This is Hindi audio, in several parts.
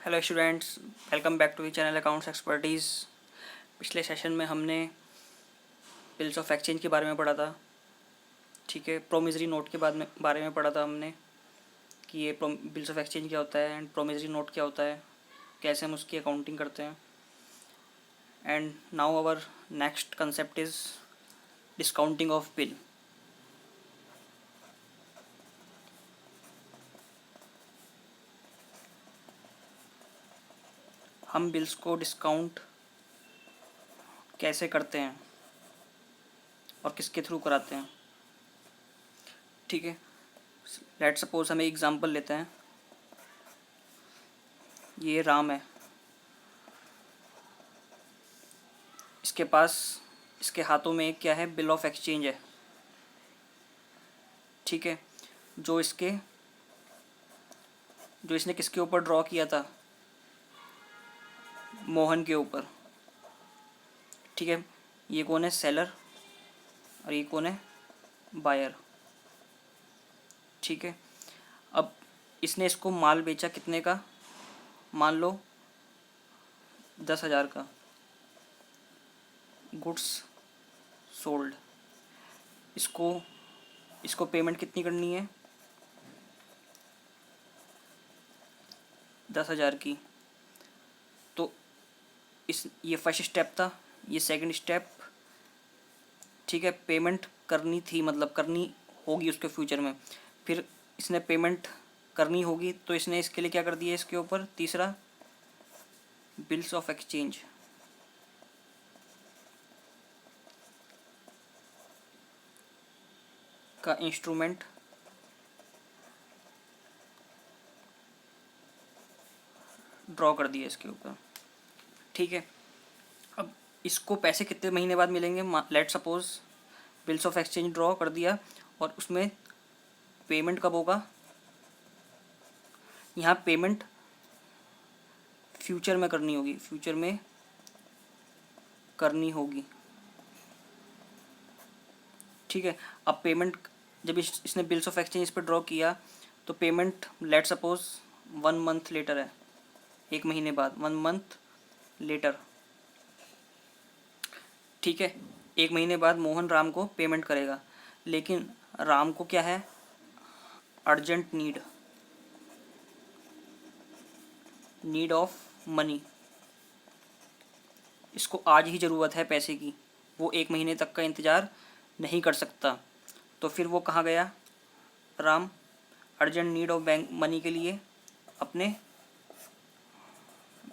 Hello students, welcome back to the channel accounts expertise. पिछले सेशन में हमने बिल्स ऑफ एक्सचेंज के बारे में पढ़ा था। ठीक है, प्रोमिसरी नोट के बारे में पढ़ा था हमने कि ये बिल्स ऑफ एक्सचेंज क्या होता है एंड प्रोमिसरी नोट क्या होता है, कैसे हम उसकी अकाउंटिंग करते हैं। And now our next concept is discounting of bill. हम बिल्स को डिस्काउंट कैसे करते हैं और किसके थ्रू कराते हैं। ठीक है, लेट सपोज हम एक एग्जांपल लेते हैं। ये राम है, इसके पास इसके हाथों में एक क्या है, बिल ऑफ एक्सचेंज है। ठीक है, जो इसने किसके ऊपर ड्रॉ किया था, मोहन के ऊपर। ठीक है, ये कौन है, सेलर, और ये कौन है, बायर। ठीक है, अब इसने इसको माल बेचा कितने का, मान लो 10,000 का, गुड्स सोल्ड। इसको पेमेंट कितनी करनी है, 10,000 की। तो ये फर्स्ट स्टेप था, ये सेकंड स्टेप। ठीक है, पेमेंट करनी थी, मतलब करनी होगी उसके फ्यूचर में। फिर इसने पेमेंट करनी होगी तो इसने इसके लिए क्या कर दिया, इसके ऊपर तीसरा बिल्स ऑफ एक्सचेंज। का इंस्ट्रूमेंट ड्रॉ कर दिया इसके ऊपर। ठीक है, अब इसको पैसे कितने महीने बाद मिलेंगे, let suppose bills of exchange draw कर दिया और उसमें पेमेंट कब होगा, यहाँ पेमेंट फ्यूचर में करनी होगी, फ्यूचर में करनी होगी। ठीक है, अब पेमेंट जब इसने बिल्स ऑफ एक्सचेंज पर ड्रॉ किया तो payment let suppose 1 month later है, 1 महीने बाद, 1 मंथ लेटर। ठीक है, 1 महीने बाद मोहन राम को पेमेंट करेगा, लेकिन राम को क्या है, अर्जेंट नीड ऑफ मनी। इसको आज ही ज़रूरत है पैसे की, वो 1 महीने तक का इंतज़ार नहीं कर सकता। तो फिर वो कहाँ गया, Ram urgent need of bank money के लिए अपने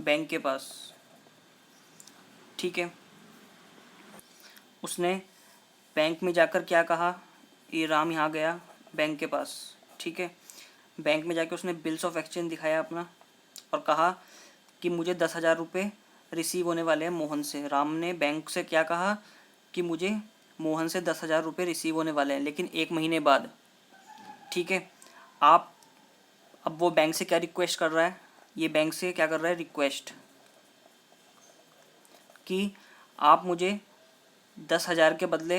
बैंक के पास। ठीक है, उसने बैंक में जाकर क्या कहा, ये राम यहाँ गया बैंक के पास। ठीक है, बैंक में जाके उसने बिल्स ऑफ एक्सचेंज दिखाया अपना और कहा कि मुझे 10,000 रुपये रिसीव होने वाले हैं मोहन से। राम ने बैंक से क्या कहा कि मुझे मोहन से 10,000 रुपये रिसीव होने वाले हैं, लेकिन 1 महीने बाद। ठीक है, अब वो बैंक से क्या रिक्वेस्ट कर रहा है, ये बैंक से क्या कर रहा है, रिक्वेस्ट कि आप मुझे 10,000 के बदले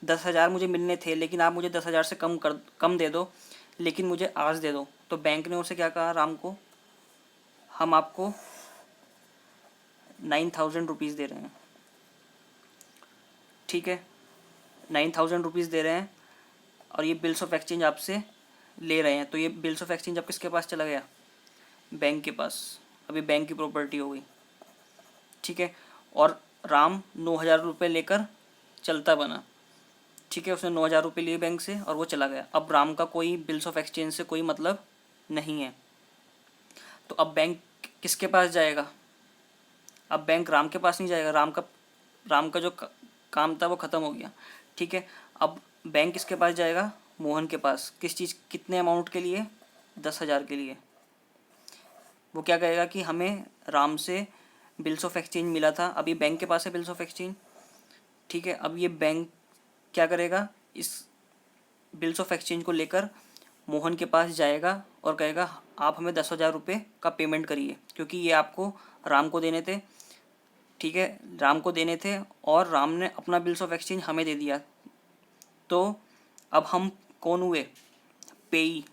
10,000 मुझे मिलने थे, लेकिन आप मुझे 10,000 से कम दे दो, लेकिन मुझे आज दे दो। तो बैंक ने उसे क्या कहा, राम को, हम आपको 9,000 रुपीज़ दे रहे हैं। ठीक है, 9,000 रुपीज़ दे रहे हैं और ये बिल्स ऑफ एक्सचेंज आपसे ले रहे हैं। तो ये बिल्स ऑफ एक्सचेंज अब किसके पास चला गया, बैंक के पास। अभी बैंक की प्रॉपर्टी हो गई। ठीक है, और राम 9,000 रुपये लेकर चलता बना। ठीक है, उसने 9,000 रुपये लिए बैंक से और वो चला गया। अब राम का कोई बिल्स ऑफ एक्सचेंज से कोई मतलब नहीं है। तो अब बैंक किसके पास जाएगा, अब बैंक राम के पास नहीं जाएगा, राम का जो काम था वो ख़त्म हो गया। ठीक है, अब बैंक किसके पास जाएगा, मोहन के पास। किस चीज़, कितने अमाउंट के लिए, 10,000 के लिए। वो क्या कहेगा कि हमें राम से बिल्स ऑफ एक्सचेंज मिला था, अभी बैंक के पास है बिल्स ऑफ एक्सचेंज। ठीक है, अब ये बैंक क्या करेगा, इस बिल्स ऑफ एक्सचेंज को लेकर मोहन के पास जाएगा और कहेगा आप हमें 10,000 रुपये का पेमेंट करिए, क्योंकि ये आपको राम को देने थे। ठीक है, राम को देने थे और राम ने अपना बिल्स ऑफ एक्सचेंज हमें दे दिया। तो अब हम कौन हुए, पेई।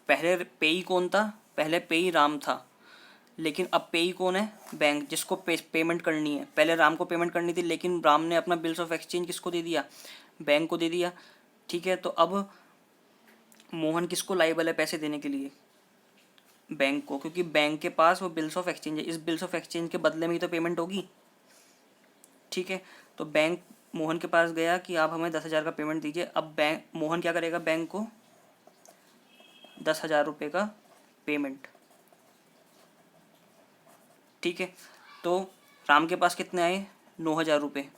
पहले पेई कौन था, पहले पेई राम था, लेकिन अब पेई कौन है? बैंक, जिसको पेमेंट करनी है। पहले राम को पेमेंट करनी थी, लेकिन राम ने अपना बिल्स ऑफ एक्सचेंज किसको दे दिया? बैंक को दे दिया। ठीक है, तो अब मोहन किसको लायबल है पैसे देने के लिए? बैंक को, क्योंकि बैंक के पास वो बिल्स ऑफ एक्सचेंज है। इस बिल्स ऑफ एक्सचेंज के बदले में ही तो पेमेंट होगी। ठीक है, तो बैंक मोहन के पास गया कि आप हमें 10,000 का पेमेंट दीजिए। अब बैंक मोहन क्या करेगा? बैंक को 10,000 रुपये का पेमेंट। ठीक है, तो राम के पास कितने आए? 9,000 रुपये।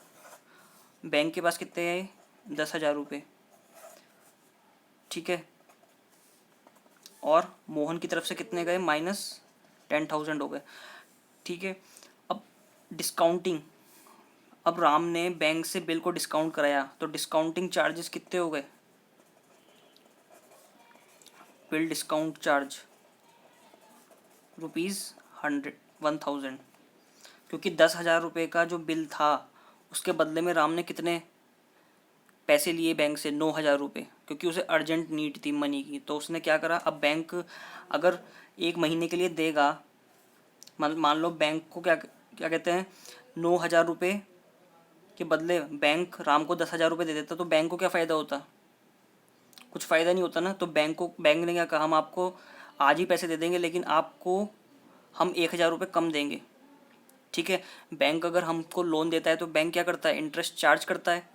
बैंक के पास कितने आए? 10,000 रुपये। ठीक है, और मोहन की तरफ से कितने गए? -10,000 हो गए। ठीक है, अब डिस्काउंटिंग, अब राम ने बैंक से बिल को डिस्काउंट कराया, तो डिस्काउंटिंग चार्जेस कितने हो गए? बिल डिस्काउंट चार्ज ₹1,000, क्योंकि 10,000 रुपये का जो बिल था उसके बदले में राम ने कितने पैसे लिए बैंक से? 9,000 रुपये, क्योंकि उसे अर्जेंट नीड थी मनी की। तो उसने क्या करा? अब बैंक अगर 1 महीने के लिए देगा, मान लो बैंक को क्या क्या कहते हैं, 9,000 रुपये के बदले बैंक राम को 10,000 रुपये दे देता, तो बैंक को क्या फ़ायदा होता? कुछ फ़ायदा नहीं होता ना। तो बैंक ने क्या कहा? हम आपको आज ही पैसे दे देंगे, लेकिन आपको हम 1,000 रुपये कम देंगे। ठीक है, बैंक अगर हमको लोन देता है तो बैंक क्या करता है? इंटरेस्ट चार्ज करता है।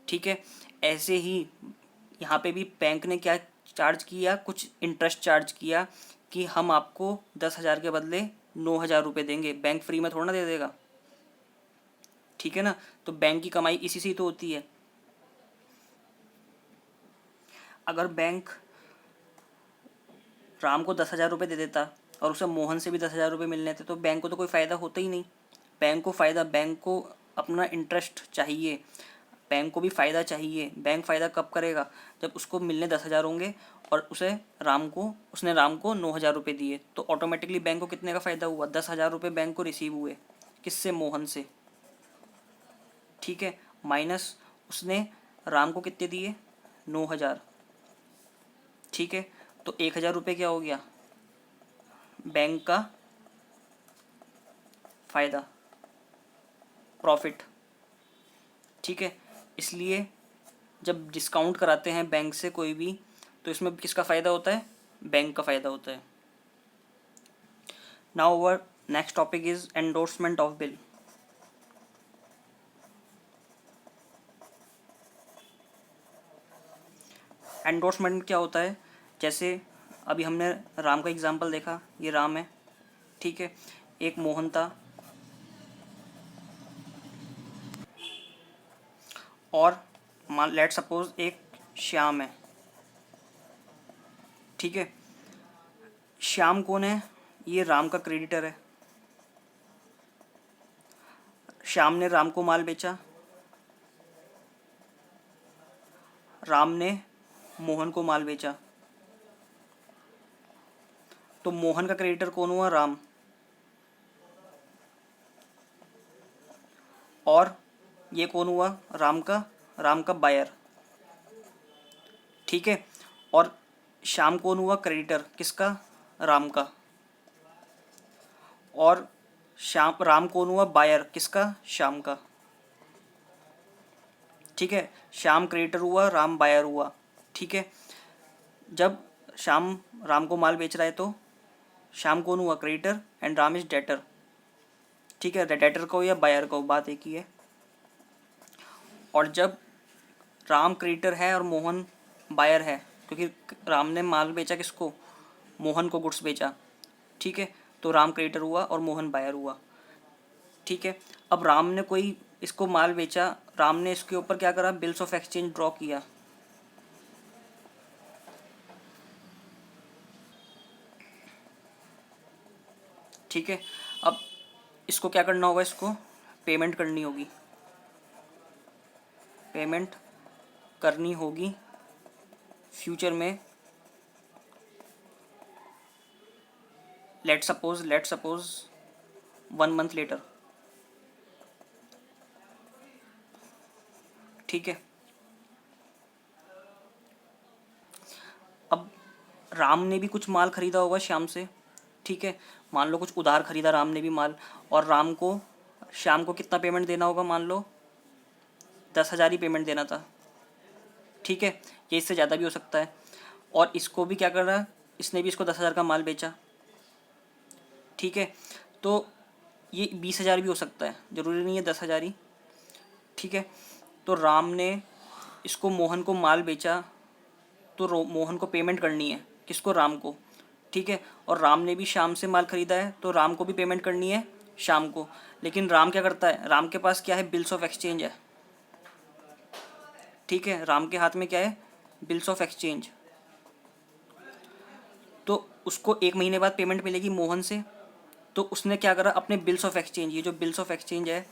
ठीक है, ऐसे ही यहाँ पे भी बैंक ने क्या चार्ज किया? कुछ इंटरेस्ट चार्ज किया कि हम आपको 10,000 के बदले 9,000 रुपये देंगे। बैंक फ्री में थोड़ा ना दे देगा। ठीक है ना, तो बैंक की कमाई इसी से ही तो होती है। अगर बैंक राम को 10,000 रुपये दे देता और उसे मोहन से भी 10,000 रुपये मिलने थे, तो बैंक को तो कोई फ़ायदा होता ही नहीं। बैंक को अपना इंटरेस्ट चाहिए, बैंक को भी फ़ायदा चाहिए। बैंक फ़ायदा कब करेगा? जब उसको मिलने 10,000 होंगे और उसने राम को 9,000 रुपये दिए, तो ऑटोमेटिकली बैंक को कितने का फ़ायदा हुआ? 10,000 रुपये बैंक को रिसीव हुए। किससे? मोहन से। ठीक है, माइनस उसने राम को कितने दिए? 9,000। ठीक है, तो 1,000 रुपये क्या हो गया? बैंक का फ़ायदा, प्रॉफिट। ठीक है, इसलिए जब डिस्काउंट कराते हैं बैंक से कोई भी, तो इसमें किसका फ़ायदा होता है? बैंक का फ़ायदा होता है। Now our next topic is endorsement of bill. Endorsement क्या होता है? जैसे अभी हमने राम का एग्जांपल देखा, ये राम है। ठीक है, एक मोहन था और मान लेट सपोज एक श्याम है। ठीक है, श्याम कौन है? ये राम का क्रेडिटर है। श्याम ने राम को माल बेचा, राम ने मोहन को माल बेचा, तो मोहन का क्रेडिटर कौन हुआ? राम। और ये कौन हुआ? राम का बायर। ठीक है, और श्याम कौन हुआ? क्रेडिटर। किसका? राम का। और राम कौन हुआ? बायर। किसका? श्याम का। ठीक है, श्याम क्रेडिटर हुआ, राम बायर हुआ। ठीक है, जब श्याम राम को माल बेच रहा है तो श्याम कौन हुआ? Creditor, and Ram is debtor. ठीक है, डेटर को या बायर को, बात एक ही है। और जब राम क्रेडिटर है और मोहन बायर है, क्योंकि राम ने माल बेचा किसको? मोहन को गुड्स बेचा। ठीक है, तो राम क्रेडिटर हुआ और मोहन बायर हुआ। ठीक है, अब राम ने कोई इसको माल बेचा, राम ने इसके ऊपर क्या करा? बिल्स ऑफ एक्सचेंज ड्रॉ किया। ठीक है, अब इसको क्या करना होगा? इसको पेमेंट करनी होगी, पेमेंट करनी होगी फ्यूचर में। Let suppose 1 month later. ठीक है, अब राम ने भी कुछ माल खरीदा होगा श्याम से, ठीक है, मान लो कुछ उधार खरीदा राम ने भी माल, और राम को श्याम को कितना पेमेंट देना होगा, मान लो 10,000 ही पेमेंट देना था, ठीक है, ये इससे ज़्यादा भी हो सकता है। और इसको भी क्या कर रहा है, इसने भी इसको 10,000 का माल बेचा, ठीक है, तो ये 20,000 भी हो सकता है, ज़रूरी नहीं है 10,000 ही, ठीक है। तो राम ने इसको मोहन को माल बेचा, तो मोहन को पेमेंट करनी है, किसको, राम को, ठीक है। और राम ने भी श्याम से माल खरीदा है, तो राम को भी पेमेंट करनी है श्याम को। लेकिन राम क्या करता है, राम के पास क्या है, बिल्स ऑफ एक्सचेंज है, ठीक है, राम के हाथ में क्या है, बिल्स ऑफ एक्सचेंज। तो उसको 1 महीने बाद पेमेंट मिलेगी मोहन से, तो उसने क्या करा, अपने बिल्स ऑफ एक्सचेंज, ये जो बिल्स ऑफ एक्सचेंज है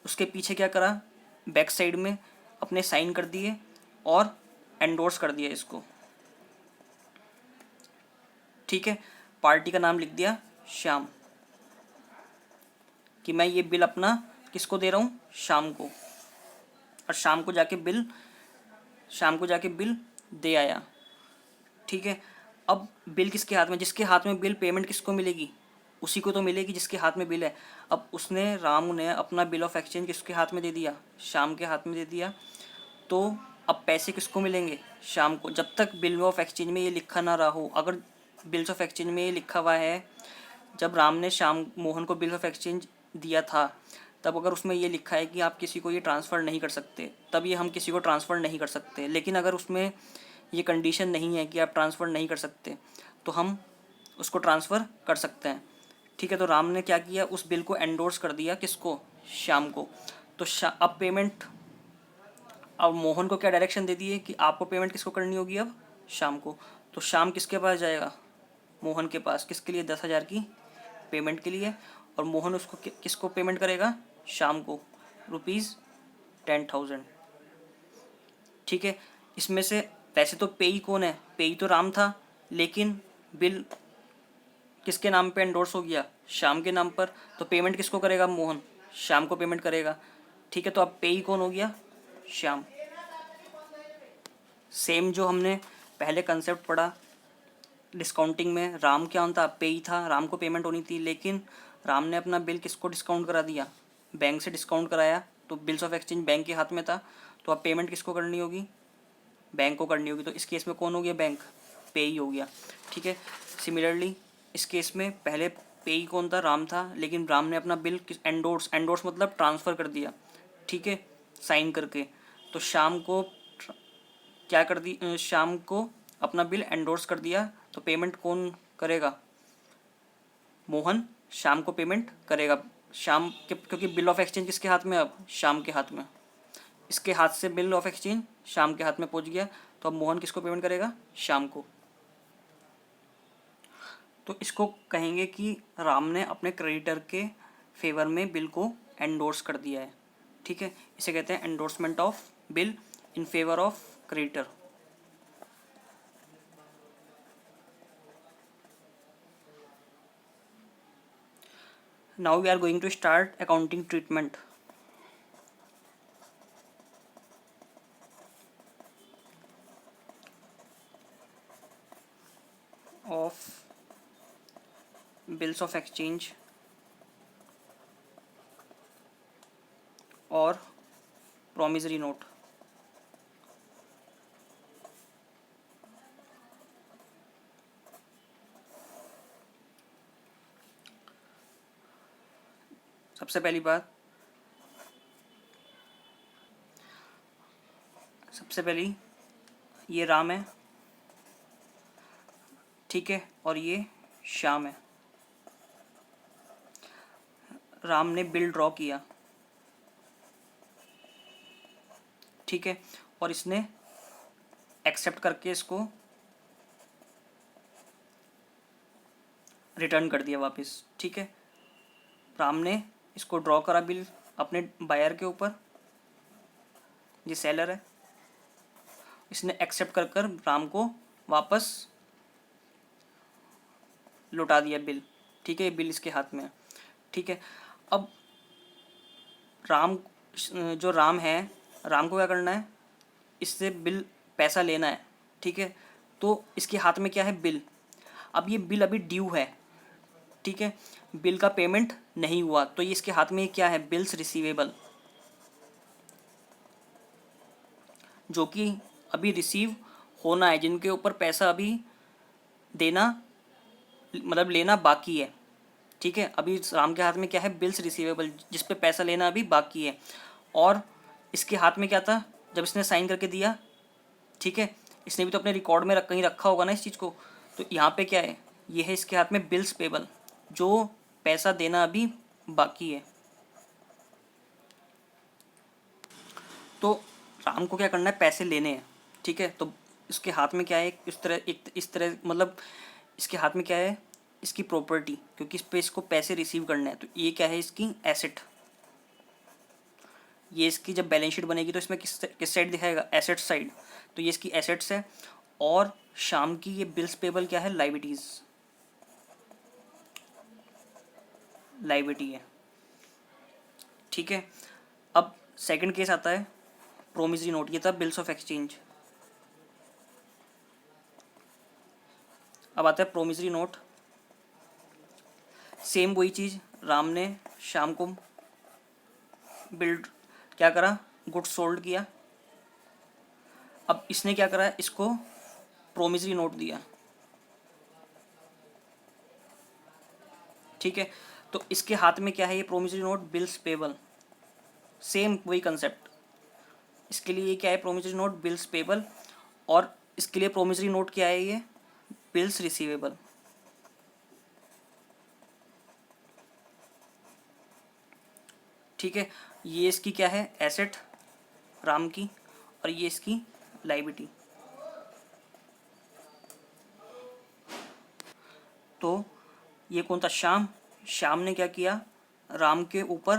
उसके पीछे क्या करा, बैक साइड में अपने साइन कर दिए और एंडोर्स कर दिया इसको, ठीक है। पार्टी का नाम लिख दिया श्याम, कि मैं ये बिल अपना किसको दे रहा हूँ, शाम को, और शाम को जाके बिल दे आया, ठीक है। अब बिल किसके हाथ में, जिसके हाथ में बिल, पेमेंट किसको मिलेगी, उसी को तो मिलेगी जिसके हाथ में बिल है। अब राम ने अपना बिल ऑफ एक्सचेंज किसके हाथ में दे दिया, शाम के हाथ में दे दिया, तो अब पैसे किसको मिलेंगे, शाम को, जब तक बिल ऑफ एक्सचेंज में ये लिखा ना रहा हो। अगर बिल्स ऑफ एक्सचेंज में ये लिखा हुआ है, जब राम ने मोहन को बिल ऑफ एक्सचेंज दिया था, तब अगर उसमें ये लिखा है कि आप किसी को ये ट्रांसफ़र नहीं कर सकते, तब ये हम किसी को ट्रांसफ़र नहीं कर सकते। लेकिन अगर उसमें ये कंडीशन नहीं है कि आप ट्रांसफ़र नहीं कर सकते, तो हम उसको ट्रांसफ़र कर सकते हैं, ठीक है। तो राम ने क्या किया, उस बिल को एंडोर्स कर दिया, किसको, श्याम को। तो अब पेमेंट, अब मोहन को क्या डायरेक्शन दे दी है कि आपको पेमेंट किसको करनी होगी, अब शाम को। तो शाम किसके पास जाएगा, मोहन के पास, किसके लिए, 10,000 की पेमेंट के लिए। और मोहन उसको किसको पेमेंट करेगा, शाम को, ₹10,000, ठीक है। इसमें से वैसे तो पेई कौन है, पेई तो राम था, लेकिन बिल किसके नाम पे एंडोर्स हो गया, शाम के नाम पर, तो पेमेंट किसको करेगा, मोहन शाम को पेमेंट करेगा, ठीक है। तो अब पेई कौन हो गया, श्याम। सेम जो हमने पहले कंसेप्ट पढ़ा डिस्काउंटिंग में, राम क्या था, पेई था, राम को पेमेंट होनी थी, लेकिन राम ने अपना बिल किसको डिस्काउंट करा दिया, बैंक से डिस्काउंट कराया, तो बिल्स ऑफ एक्सचेंज बैंक के हाथ में था, तो अब पेमेंट किसको करनी होगी, बैंक को करनी होगी। तो इस केस में कौन हो गया, बैंक, पेई हो गया, ठीक है। सिमिलरली इस केस में पहले पेई कौन था, राम था, लेकिन राम ने अपना बिल एंडोर्स मतलब ट्रांसफ़र कर दिया, ठीक है, साइन करके। तो शाम को क्या कर दी, शाम को अपना बिल एंडोर्स कर दिया, तो पेमेंट कौन करेगा, मोहन शाम को पेमेंट करेगा, शाम के, क्योंकि बिल ऑफ एक्सचेंज किसके हाथ में, अब शाम के हाथ में, इसके हाथ से बिल ऑफ एक्सचेंज शाम के हाथ में पहुंच गया, तो अब मोहन किसको पेमेंट करेगा, शाम को। तो इसको कहेंगे कि राम ने अपने क्रेडिटर के फेवर में बिल को एंडोर्स कर दिया है, ठीक है। इसे कहते हैं endorsement of bill in favour of creditor. Now we are going to start accounting treatment of bills of exchange और promissory note। सबसे पहली बात, सबसे पहली ये राम है, ठीक है, और ये श्याम है। राम ने बिल ड्रॉ किया, ठीक है, और इसने एक्सेप्ट करके इसको रिटर्न कर दिया वापस, ठीक है। राम ने इसको ड्रॉ करा बिल अपने बायर के ऊपर, ये सेलर है, इसने एक्सेप्ट कर कर राम को वापस लौटा दिया बिल, ठीक है, बिल इसके हाथ में है, ठीक है। अब राम, जो राम है, राम को क्या करना है, इससे बिल पैसा लेना है, ठीक है। तो इसके हाथ में क्या है, बिल। अब ये बिल अभी ड्यू है, ठीक है, बिल का पेमेंट नहीं हुआ, तो ये इसके हाथ में क्या है, बिल्स रिसीवेबल, जो कि अभी रिसीव होना है, जिनके ऊपर पैसा अभी देना मतलब लेना बाकी है, ठीक है। अभी राम के हाथ में क्या है, बिल्स रिसीवेबल, जिस पे पैसा लेना अभी बाकी है। और इसके हाथ में क्या था जब इसने साइन करके दिया, ठीक है, इसने भी तो अपने रिकॉर्ड में कहीं रखा होगा ना इस चीज़ को। तो यहाँ पे क्या है, ये है इसके हाथ में बिल्स पेबल, जो पैसा देना अभी बाकी है। तो राम को क्या करना है, पैसे लेने हैं, ठीक है। तो इसके हाथ में क्या है, इस तरह मतलब इसके हाथ में क्या है, इसकी प्रॉपर्टी, क्योंकि इस पे इसको पैसे रिसीव करने हैं। तो ये क्या है, इसकी एसेट। ये इसकी जब बैलेंस शीट बनेगी तो इसमें किस साइड दिखाएगा, एसेट साइड। तो ये इसकी एसेट्स है। और शाम की ये बिल्स पेबल क्या है, लाइबिलिटीज, लाइबिलिटी है, ठीक है। अब सेकंड केस आता है प्रोमिसरी नोट, ये था बिल्स ऑफ एक्सचेंज। अब आता है प्रोमिसरी नोट। सेम वही चीज़, राम ने शाम को बिल्ड क्या करा, गुड्स सोल्ड किया। अब इसने क्या करा, इसको प्रोमिसरी नोट दिया, ठीक है। तो इसके हाथ में क्या है, ये promissory note bills payable, same वही कंसेप्ट। इसके लिए ये क्या है, प्रोमिसरी नोट बिल्स पेबल, और इसके लिए प्रोमिसरी नोट क्या है, ये बिल्स रिसीवेबल, ठीक है। ये इसकी क्या है, एसेट राम की, और ये इसकी लाइबिलिटी। तो ये कौन था, श्याम। श्याम ने क्या किया, राम के ऊपर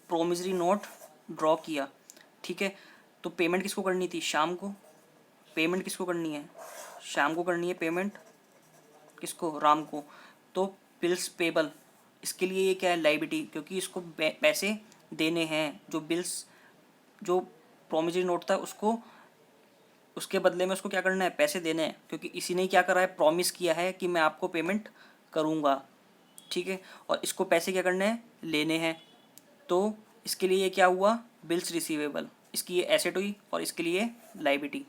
प्रोमिसरी नोट ड्रॉ किया, ठीक है। तो पेमेंट किसको करनी थी, शाम को। पेमेंट किसको करनी है, शाम को करनी है पेमेंट, किसको, राम को। तो बिल्स पेबल, इसके लिए ये क्या है, लाइबिलिटी, क्योंकि इसको पैसे देने हैं। जो बिल्स, जो प्रोमिसरी नोट था उसको, उसके बदले में उसको क्या करना है, पैसे देने हैं, क्योंकि इसी ने क्या करा है, प्रॉमिस किया है कि मैं आपको पेमेंट करूँगा, ठीक है। और इसको पैसे क्या करने हैं, लेने हैं। तो इसके लिए ये क्या हुआ, बिल्स रिसीवेबल, इसकी ये एसेट हुई और इसके लिए लाइबिलिटी।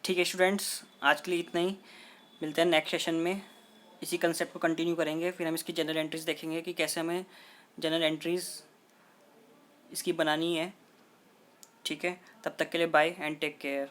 ठीक है स्टूडेंट्स, आज के लिए इतना ही। मिलते हैं नेक्स्ट सेशन में, इसी कंसेप्ट को कंटिन्यू करेंगे। फिर हम इसकी जनरल एंट्रीज देखेंगे कि कैसे हमें जनरल एंट्रीज इसकी बनानी है, ठीक है। तब तक के लिए बाय एंड टेक केयर।